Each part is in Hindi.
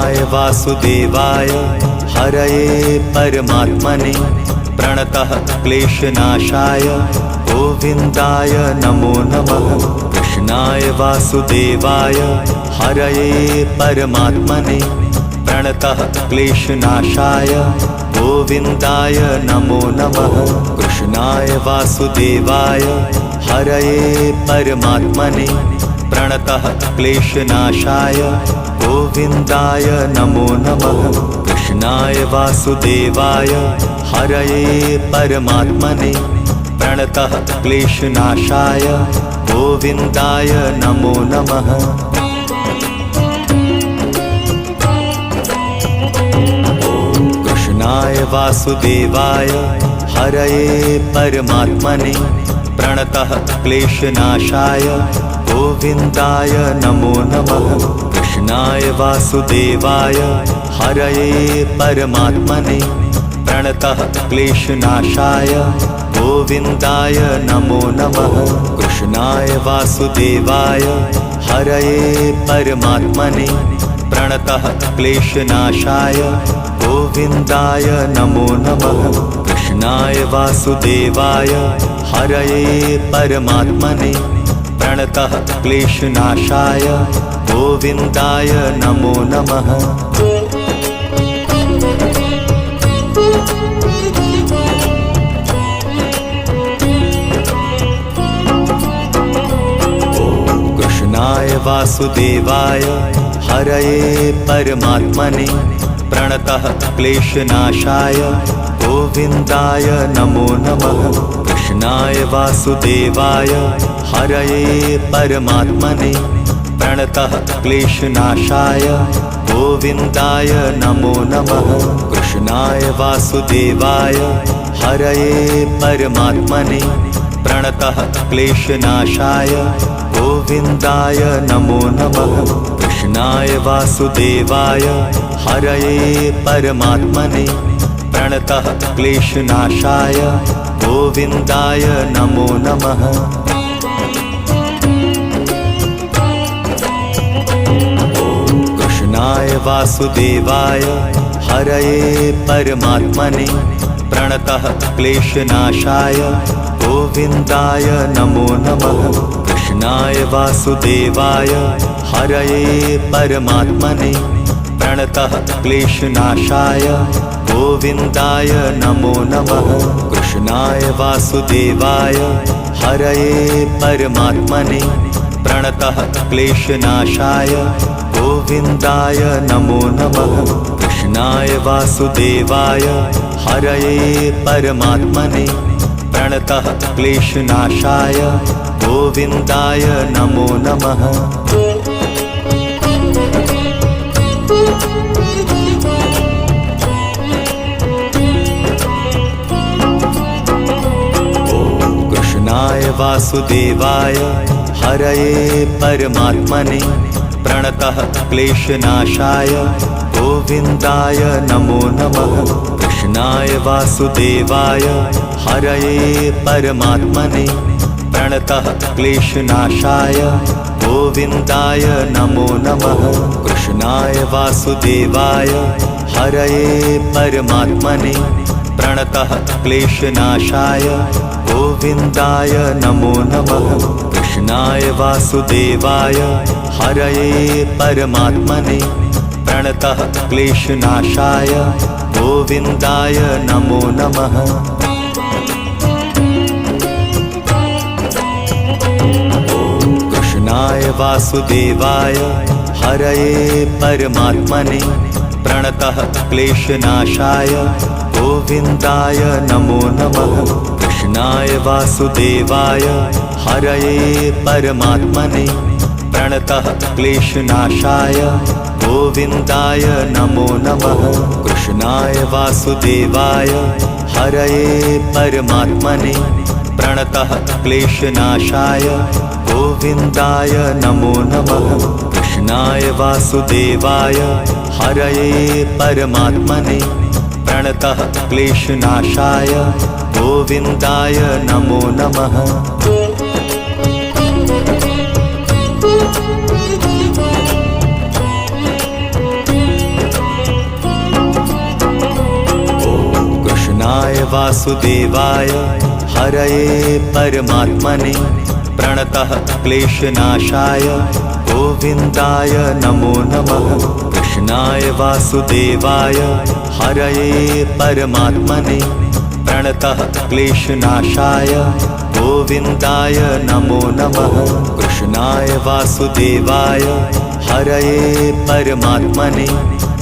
कृष्णाय वासुदेवाय हरये परमात्मने प्रणतः क्लेशनाशाय गोविन्दाय नमो नमः। कृष्णाय वासुदेवाय हरये परमात्मने प्रणतः क्लेशनाशाय गोविन्दाय नमो नमः। कृष्णाय वासुदेवाय हरये परमात्मने प्रणतः क्लेशनाशाय गोविन्दाय नमो नमः। कृष्णाय वासुदेवाय हरये परमात्मने प्रणतः क्लेशनाशाय गोविन्दाय नमो नमः। कृष्णाय वासुदेवाय हरये परमात्मने प्रणतः क्लेशनाशाय गोविन्दाय नमो नमः। कृष्णाय वासुदेवाय हरये परमात्मने प्रणतः क्लेशनाशाय गोविन्दाय नमो नमः। कृष्णाय वासुदेवाय हरये परमात्मने प्रणतः क्लेशनाशाय गोविन्दाय नमो नमः। कृष्णाय वासुदेवाय हरये परमात्मने प्रणतः क्लेशनाशाय गोविन्दाय नमो नमः। कृष्णाय वासुदेवाय हरये परमात्मने प्रणतः क्लेशनाशाय गोविन्दाय नमो नमः। कृष्णाय वासुदेवाय हरये परमात्मने प्रणतः क्लेशनाशाय गोविन्दाय नमो नमः। कृष्णाय वासुदेवाय हरये परमात्मने प्रणतः क्लेशनाशाय गोविन्दाय नमो नमः। कृष्णाय वासुदेवाय हरये परमात्मने प्रणतः क्लेशनाशाय गोविन्दाय नमो नमः। कृष्णाय वासुदेवाय हरये परमात्मने प्रणतः क्लेशनाशाय गोविन्दाय नमो नमः। कृष्णाय वासुदेवाय हरये परमात्मने प्रणतः क्लेशनाशाय गोविन्दाय नमो नमः। कृष्णाय वासुदेवाय हरये परमात्मने प्रणतः क्लेशनाशाय गोविन्दाय नमो नमः। कृष्णाय वासुदेवाय हरये परमात्मने प्रणतः क्लेशनाशाय गोविन्दाय नमो नमः। कृष्णाय वासुदेवाय हरये परमात्मने प्रणतः क्लेशनाशाय गोविन्दाय नमो नमः। कृष्णाय वासुदेवाय हरये परमात्मने प्रणतः क्लेशनाशाय गोविन्दाय नमो नमः। कृष्णाय वासुदेवाय हरये परमात्मने प्रणतः क्लेशनाशाय गोविन्दाय नमो नमः। कृष्णाय वासुदेवाय हरये परमात्मने प्रणतः क्लेशनाशाय गोविन्दाय नमो नमः। कृष्णाय वासुदेवाय हरये परमात्मने प्रणतः क्लेशनाशाय गोविन्दाय नमो नमः। कृष्णाय वासुदेवाय हरये परमात्मने प्रणतः क्लेशनाशाय गोविन्दाय नमो नमः। कृष्णाय वासुदेवाय हरये परमात्मने प्रणतः क्लेशनाशाय गोविन्दाय नमो नमः। कृष्णाय वासुदेवाय हरये परमात्मने प्रणतः क्लेशनाशाय गोविन्दाय नमो नमः। वासुदेवाय हरये परमात्मने प्रणतः क्लेशनाशाय गोविन्दाय नमो नमः। कृष्णाय वासुदेवाय हरये परमात्मने प्रणतः क्लेशनाशाय गोविन्दाय नमो नमः। कृष्णाय वासुदेवाय हरये परमात्मने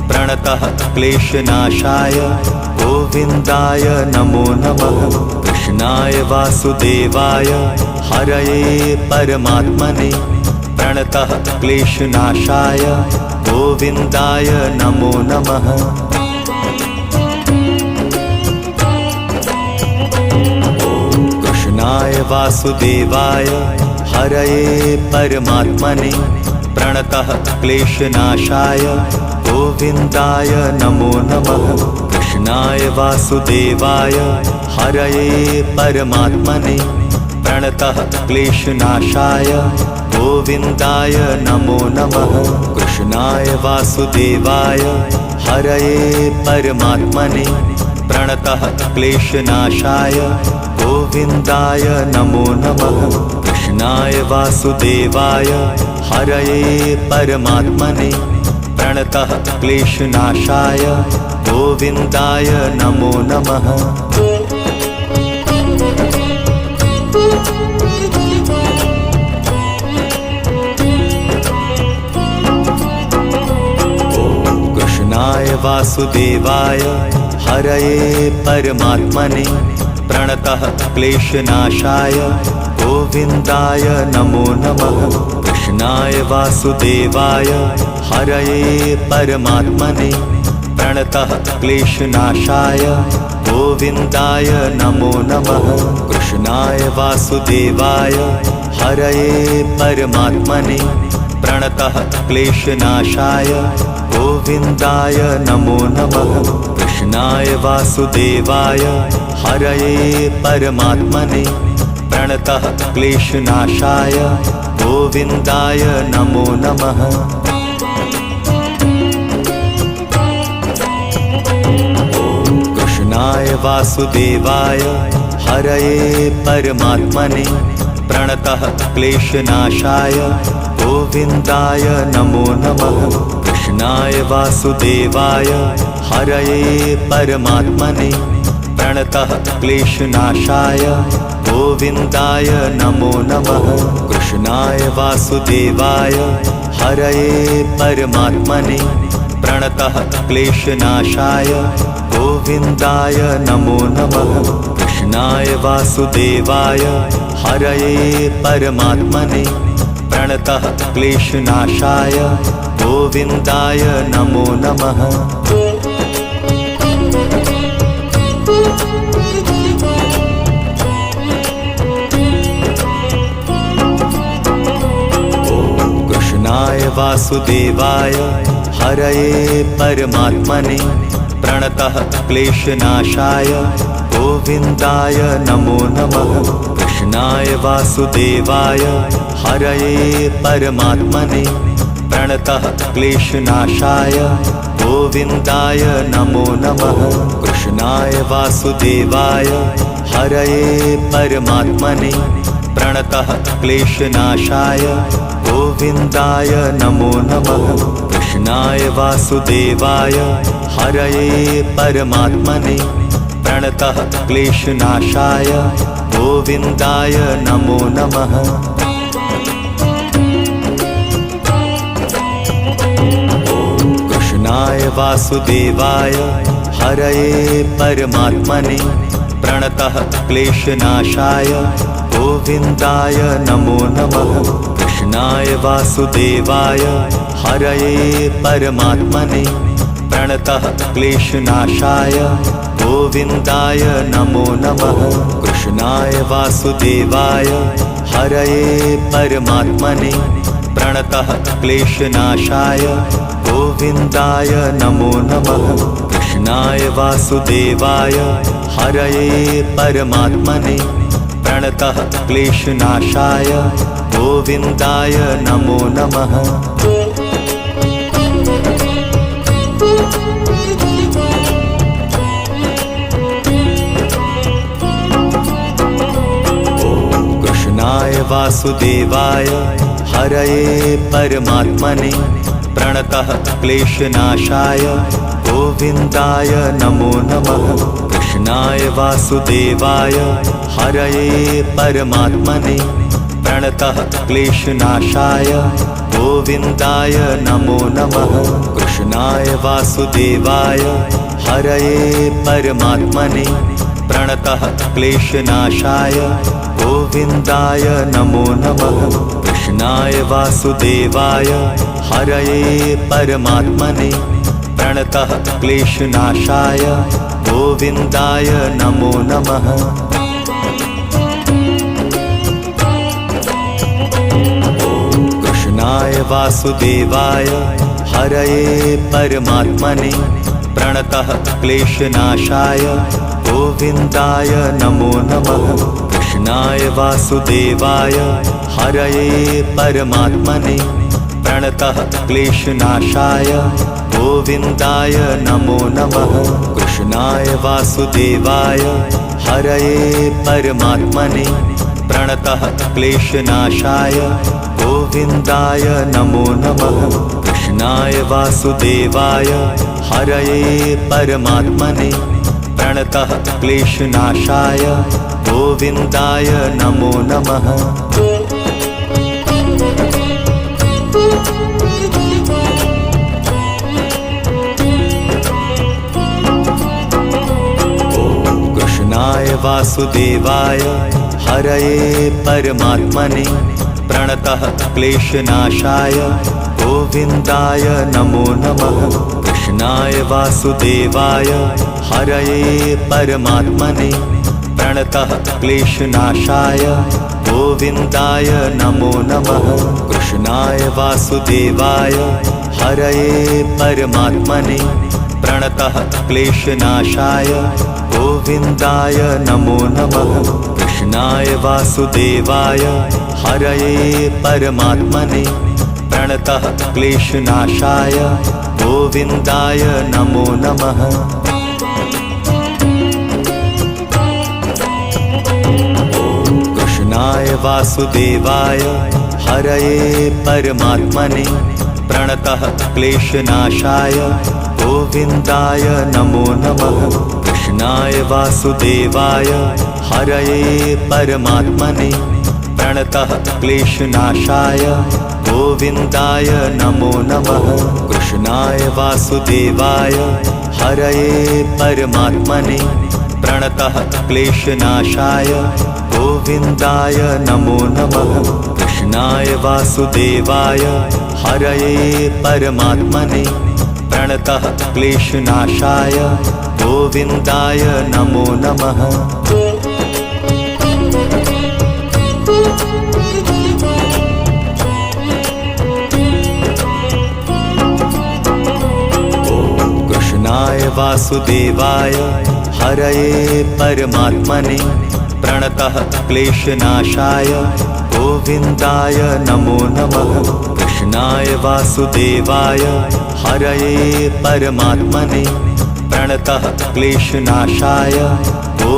प्रणतः क्लेशनाशाय गोविन्दाय नमो नमः। कृष्णाय वासुदेवाय हरये परमात्मने प्रणतः क्लेशनाशाय गोविन्दाय नमो नमः। कृष्णाय वासुदेवाय हरये परमात्मने प्रणतः क्लेशनाशाय गोविन्दाय नमो नमः। कृष्णाय वासुदेवाय हरये परमात्मने प्रणतः क्लेशनाशाय गोविन्दाय नमो नमः। कृष्णाय वासुदेवाय हरये परमात्मने प्रणतः क्लेशनाशाय गोविन्दाय नमो नमः। कृष्णाय वासुदेवाय हरये परमात्मने प्रणतः क्लेशनाशाय गोविन्दाय नमो नमः। कृष्णाय वासुदेवाय हरये परमात्मने प्रणतः क्लेशनाशाय गोविन्दाय नमो नमः। कृष्णाय वासुदेवाय हरये परमात्मने प्रणतः क्लेशनाशाय गोविन्दाय नमो नमः। कृष्णाय वासुदेवाय हरये परमात्मने प्रणतः क्लेशनाशाय गोविन्दाय नमो नमः। कृष्णाय वासुदेवाय हरये परमात्मने प्रणतः क्लेशनाशाय गोविन्दाय नमो नमः। कृष्णाय वासुदेवाय हरये परमात्मने प्रणतः क्लेशनाशाय गोविन्दाय नमो नमः। कृष्णाय वासुदेवाय हरये परमात्मने प्रणतः क्लेशनाशाय गोविन्दाय नमो नमः। कृष्णाय वासुदेवाय हरये परमात्मने प्रणतः क्लेशनाशाय गोविन्दाय नमो नमः। कृष्णाय वासुदेवाय हरये परमात्मने प्रणतः क्लेशनाशाय गोविन्दाय नमो नमः। कृष्णाय वासुदेवाय हरये परमात्मने प्रणतः क्लेशनाशाय गोविन्दाय नमो नमः। कृष्णाय वासुदेवाय हरये परमात्मने प्रणतः क्लेशनाशाय गोविन्दाय नमो नमः। कृष्णाय वासुदेवाय हरये परमात्मने प्रणतः क्लेशनाशाय गोविन्दाय नमो नमः। कृष्णाय वासुदेवाय हरये परमात्मने प्रणतः क्लेशनाशाय गोविन्दाय नमो नमः। कृष्णाय वासुदेवाय हरये परमात्मने प्रणतः क्लेशनाशाय गोविन्दाय नमो नमः। कृष्णाय वासुदेवाय हरये परमात्मने प्रणतः क्लेशनाशाय गोविन्दाय नमो नमः। कृष्णाय वासुदेवाय हरये परमात्मने प्रणतः क्लेशनाशाय गोविन्दाय नमो नमः। कृष्णाय वासुदेवाय हरये परमात्मने प्रणतः क्लेशनाशाय गोविन्दाय नमो नमः। वासुदेवाय हरये परमात्मने प्रणतः क्लेशनाशाय गोविन्दाय नमो नमः। कृष्णाय वासुदेवाय हरये परमात्मने प्रणतः क्लेशनाशाय गोविन्दाय नमो नमः। कृष्णाय वासुदेवाय हरये परमात्मने प्रणतः क्लेशनाशाय गोविन्दाय नमो नमः। कृष्णाय वासुदेवाय हरये परमात्मने प्रणतः क्लेशनाशाय गोविन्दाय नमो नमः। कृष्णाय वासुदेवाय हरये परमात्मने प्रणतः क्लेशनाशाय गोविन्दाय नमो नमः। कृष्णाय वासुदेवाय हरये परमात्मने प्रणतः क्लेशनाशाय गोविन्दाय नमो नमः। कृष्णाय वासुदेवाय हरये परमात्मने प्रणतः क्लेशनाशाय गोविन्दाय नमो नमः। कृष्णाय वासुदेवाय हरये परमात्मने प्रणतः क्लेशनाशाय गोविन्दाय नमो नमः। कृष्णाय वासुदेवाय हरये परमात्मने प्रणतः क्लेशनाशाय गोविन्दाय नमो नमः। कृष्णाय वासुदेवाय हरये परमात्मने प्रणतः क्लेशनाशाय गोविन्दाय नमो नमः। कृष्णाय वासुदेवाय हरये परमात्मने प्रणतः क्लेशनाशाय गोविन्दाय नमो नमः। कृष्णाय वासुदेवाय हरये परमात्मने प्रणतः क्लेशनाशाय गोविन्दाय नमो नमः। कृष्णाय वासुदेवाय हरये परमात्मने प्रणतः क्लेशनाशाय गोविन्दाय नमो नमः। कृष्णाय वासुदेवाय हरये परमात्मने प्रणतः क्लेशनाशाय गोविन्दाय नमो नमः। कृष्णाय वासुदेवाय हरये परमात्मने प्रणतः क्लेशनाशाय गोविन्दाय नमो नमः। कृष्णाय वासुदेवाय हरये परमात्मने प्रणतः क्लेशनाशाय गोविन्दाय नमो नमः। कृष्णाय वासुदेवाय हरये परमात्मने प्रणतः क्लेशनाशाय गोविन्दाय नमो नमः। कृष्णाय वासुदेवाय हरये परमात्मने प्रणतः क्लेशनाशाय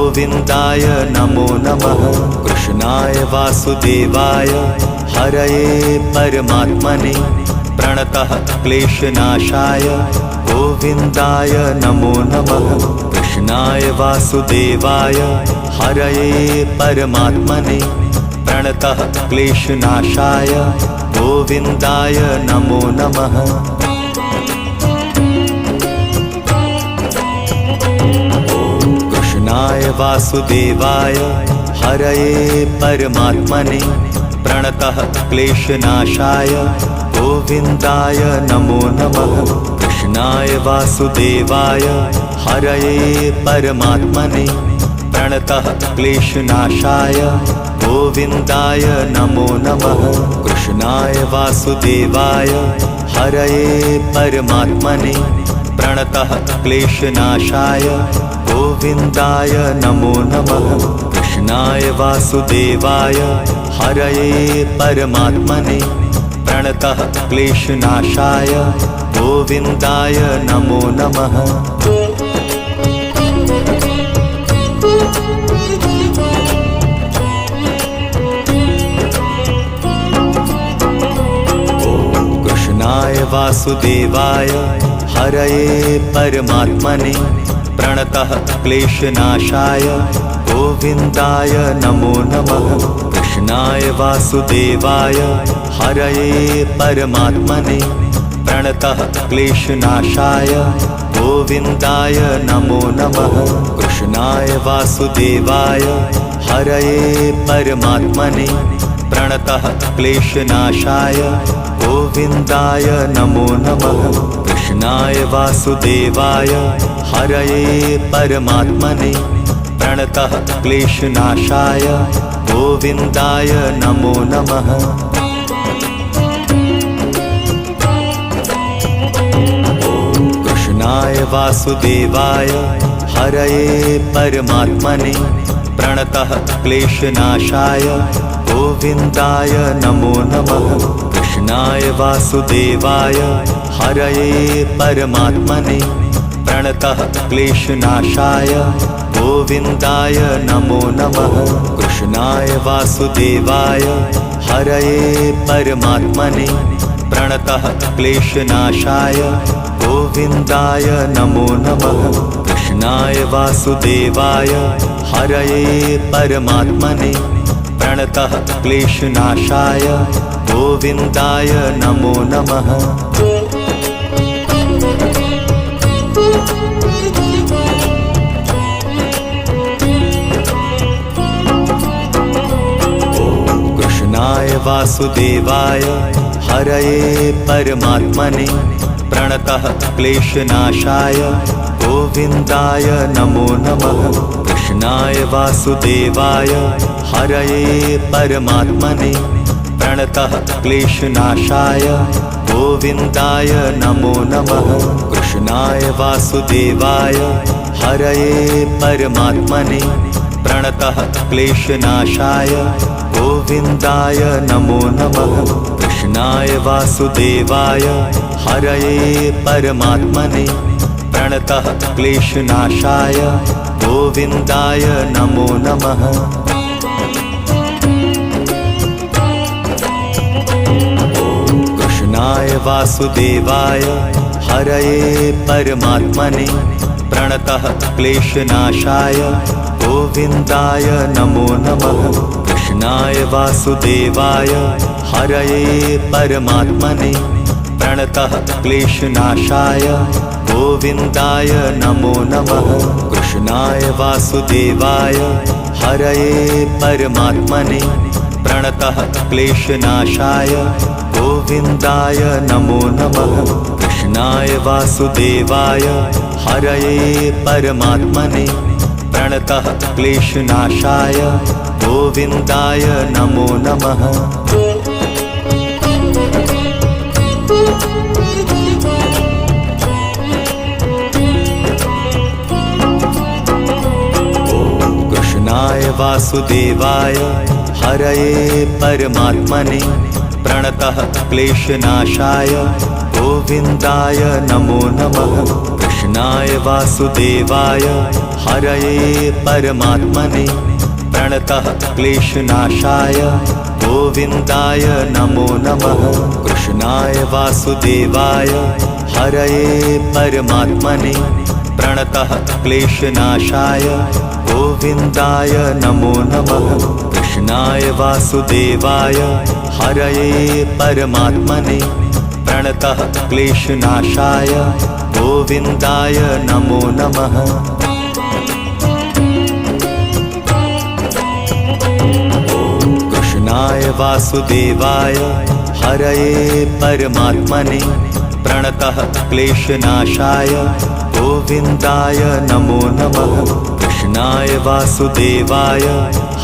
गोविन्दाय नमो नमः। कृष्णाय वासुदेवाय हरये परमात्मने प्रणतः क्लेशनाशाय गोविन्दाय नमो नमः। कृष्णाय वासुदेवाय हरये परमात्मने प्रणतः क्लेशनाशाय गोविन्दाय नमो नमः। कृष्णाय वासुदेवाय हरये परमात्मने प्रणतः क्लेशनाशाय गोविन्दाय नमो नमः। कृष्णाय वासुदेवाय हरये परमात्मने प्रणतः क्लेशनाशाय गोविन्दाय नमो नमः। कृष्णाय वासुदेवाय हरये परमात्मने प्रणतः क्लेशनाशाय गोविन्दाय नमो नमः। कृष्णाय वासुदेवाय हरये परमात्मने प्रणतः क्लेशनाशाय गोविन्दाय नमो नमः। वासुदेवाय हरये परमात्मने प्रणतः क्लेशनाशाय गोविन्दाय नमो नमः। कृष्णाय वासुदेवाय हरये परमात्मने प्रणतः क्लेशनाशाय गोविन्दाय नमो नमः। कृष्णाय वासुदेवाय हरये परमात्मने प्रणतः क्लेशनाशाय गोविन्दाय नमो नमः। कृष्णाय वासुदेवाय हरये परमात्मने प्रणतः क्लेशनाशाय गोविन्दाय नमो नमः। कृष्णाय वासुदेवाय हरये परमात्मने प्रणतः क्लेशनाशाय गोविन्दाय नमो नमः। कृष्णाय वासुदेवाय हरये परमात्मने प्रणतः क्लेशनाशाय गोविन्दाय नमो नमः। कृष्णाय वासुदेवाय हरये परमात्मने प्रणतः क्लेशनाशाय गोविन्दाय नमो नमः। कृष्णाय वासुदेवाय हरये परमात्मने प्रणतः क्लेशनाशाय गोविन्दाय नमो नमः। कृष्णाय वासुदेवाय हरये परमात्मने प्रणतः क्लेशनाशाय गोविन्दाय नमो नमः। कृष्णाय वासुदेवाय हरये परमात्मने प्रणतः क्लेशनाशाय गोविन्दाय नमो नमः। कृष्णाय वासुदेवाय हरये परमात्मने प्रणतः क्लेशनाशाय गोविन्दाय नमो नमः। कृष्णाय वासुदेवाय हरये परमात्मने प्रणतः क्लेशनाशाय गोविन्दाय नमो नमः। कृष्णाय वासुदेवाय हरये परमात्मने प्रणतः क्लेशनाशाय गोविन्दाय नमो नमः। कृष्णाय वासुदेवाय हरये परमात्मने प्रणतः क्लेशनाशाय गोविन्दाय नमो नमः। कृष्णाय वासुदेवाय हरये परमात्मने प्रणतः क्लेशनाशाय गोविन्दाय नमो नमः। कृष्णाय वासुदेवाय हरये परमात्मने प्रणतः क्लेशनाशाय गोविन्दाय नमो नमः। कृष्णाय वासुदेवाय हरये परमात्मने प्रणतः क्लेशनाशाय गोविन्दाय नमो नमः। कृष्णाय वासुदेवाय हरये परमात्मने प्रणतः क्लेशनाशाय गोविन्दाय नमो नमः। कृष्णाय वासुदेवाय हरये परमात्मने प्रणतः क्लेशनाशाय गोविन्दाय नमो नमः। कृष्णाय वासुदेवाय हरये परमात्मने प्रणतः क्लेशनाशाय गोविन्दाय नमो नमः। कृष्णाय वासुदेवाय हरये परमात्मने प्रणतः क्लेशनाशाय गोविन्दाय नमो नमः। कृष्णाय वासुदेवाय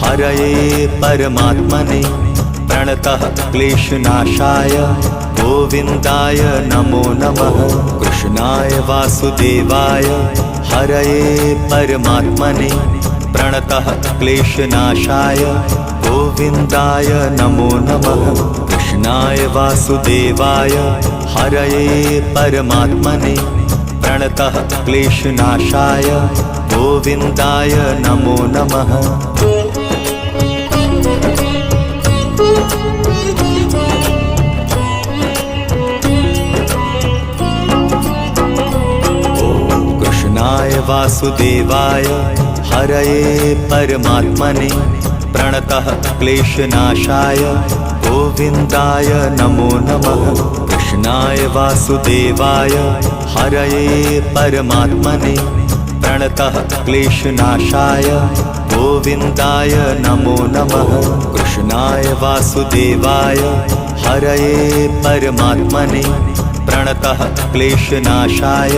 हरये परमात्मने प्रणतः क्लेशनाशाय गोविन्दाय नमो नमः। कृष्णाय वासुदेवाय हरये परमात्मने प्रणतः क्लेशनाशाय गोविन्दाय नमो नमः। कृष्णाय वासुदेवाय हरये परमात्मने प्रणतः क्लेशनाशाय गोविन्दाय नमो नमः। वासुदेवाय हरये परमात्मने प्रणतः क्लेशनाशाय गोविन्दाय नमो नमः। कृष्णाय वासुदेवाय हरये परमात्मने प्रणतः क्लेशनाशाय गोविन्दाय नमो नमः। कृष्णाय वासुदेवाय हरये परमात्मने प्रणतः क्लेशनाशाय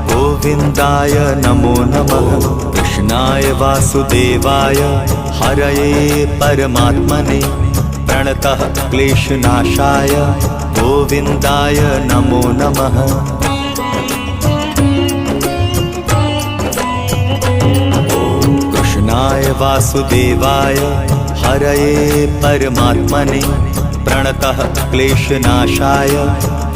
गोविन्दाय नमो नमः। कृष्णाय वासुदेवाय हरये परमात्मने प्रणतः क्लेशनाशाय गोविन्दाय नमो नमः। कृष्णाय वासुदेवाय हरये परमात्मने प्रणतः क्लेशनाशाय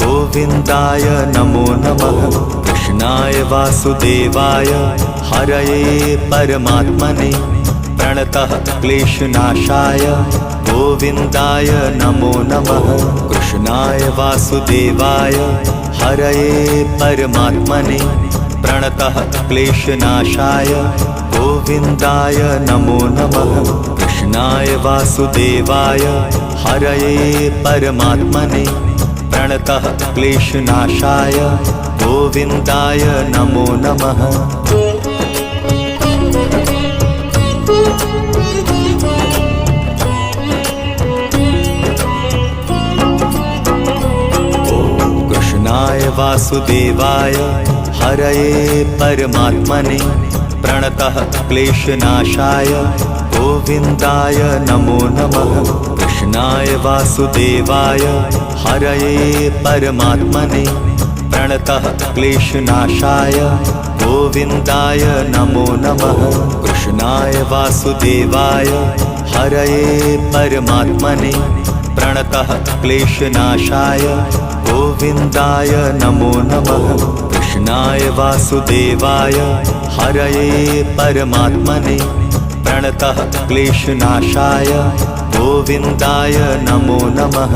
गोविन्दाय नमो नमः। कृष्णाय वासुदेवाय हरये परमात्मने प्रणतः क्लेशनाशाय गोविन्दाय नमो नमः। कृष्णाय वासुदेवाय हरये परमात्मने प्रणतः क्लेशनाशाय गोविन्दाय नमो नमः। कृष्णाय वासुदेवाय हरये परमात्मने प्रणतः क्लेशनाशाय गोविन्दाय नमो नमः। कृष्णाय वासुदेवाय हरये परमात्मने प्रणतः क्लेशनाशाय गोविन्दाय नमो नमः। कृष्णाय वासुदेवाय हरये परमात्मने प्रणतः क्लेशनाशाय गोविन्दाय नमो नमः। कृष्णाय वासुदेवाय हरये परमात्मने प्रणतः क्लेशनाशाय गोविन्दाय नमो नमः। कृष्णाय वासुदेवाय हरये परमात्मने प्रणतः क्लेशनाशाय गोविन्दाय नमो नमः।